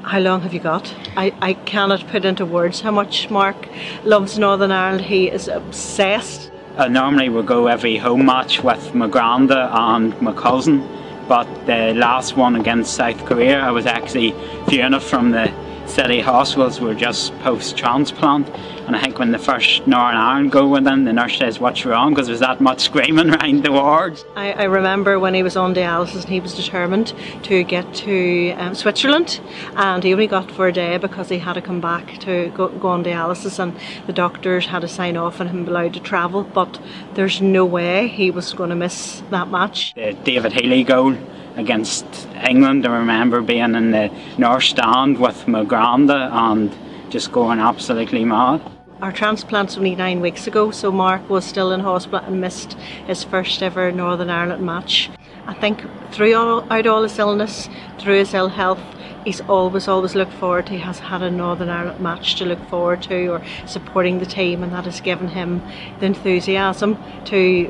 How long have you got? I cannot put into words how much Mark loves Northern Ireland. He is obsessed. I normally would go every home match with my granda and my cousin, but the last one against South Korea, I was actually viewing it from the city hospitals. We're just post-transplant, and I think when the first Northern Ireland goal went in, the nurse says, "What's wrong?" because there was that much screaming around the wards. I remember when he was on dialysis and he was determined to get to Switzerland, and he only got for a day because he had to come back to go on dialysis, and the doctors had to sign off on him allowed to travel, but there's no way he was going to miss that match. The David Healy goal against England, I remember being in the North Stand with my granda and just going absolutely mad. Our transplant's only 9 weeks ago, so Mark was still in hospital and missed his first ever Northern Ireland match. I think throughout all his illness, through his ill health, he's always looked forward to, he has had a Northern Ireland match to look forward to, or supporting the team, and that has given him the enthusiasm to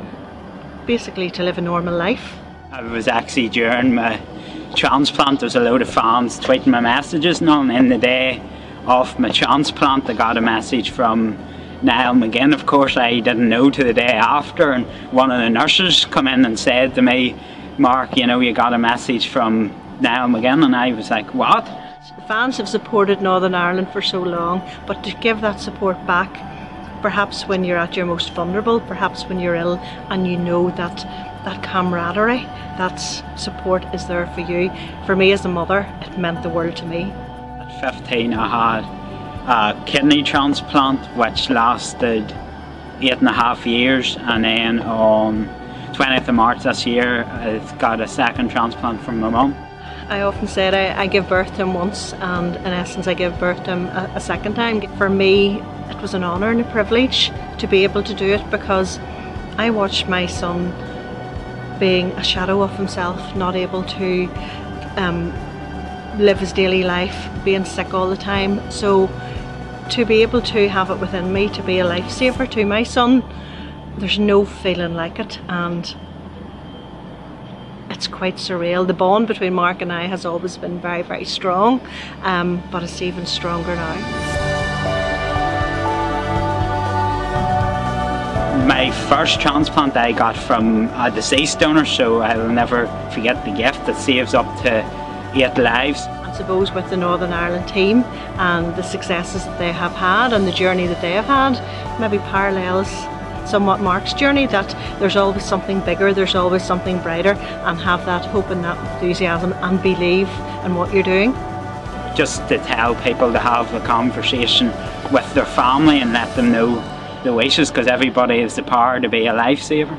basically to live a normal life. I was actually during my transplant, there was a load of fans tweeting my messages, and on in the day of my transplant I got a message from Niall McGinn. Of course I didn't know to the day after, and one of the nurses come in and said to me, "Mark, you know, you got a message from Niall McGinn," and I was like, "What?" Fans have supported Northern Ireland for so long, but to give that support back, perhaps when you're at your most vulnerable, perhaps when you're ill, and you know that camaraderie, that support is there for you. For me as a mother, it meant the world to me. At 15 I had a kidney transplant which lasted 8.5 years, and then on 20th of March this year I got a second transplant from my mum. I often said I give birth to him once, and in essence I give birth to him a second time. For me it was an honour and a privilege to be able to do it, because I watched my son being a shadow of himself, not able to live his daily life, being sick all the time. So to be able to have it within me to be a lifesaver to my son, there's no feeling like it, and it's quite surreal. The bond between Mark and I has always been very, very strong, but it's even stronger now. My first transplant I got from a deceased donor, so I will never forget the gift. That saves up to 8 lives. I suppose with the Northern Ireland team and the successes that they have had and the journey that they have had, maybe parallels somewhat Mark's journey, that there's always something bigger, there's always something brighter, and have that hope and that enthusiasm and believe in what you're doing. Just to tell people to have a conversation with their family and let them know the wishes, because everybody has the power to be a lifesaver.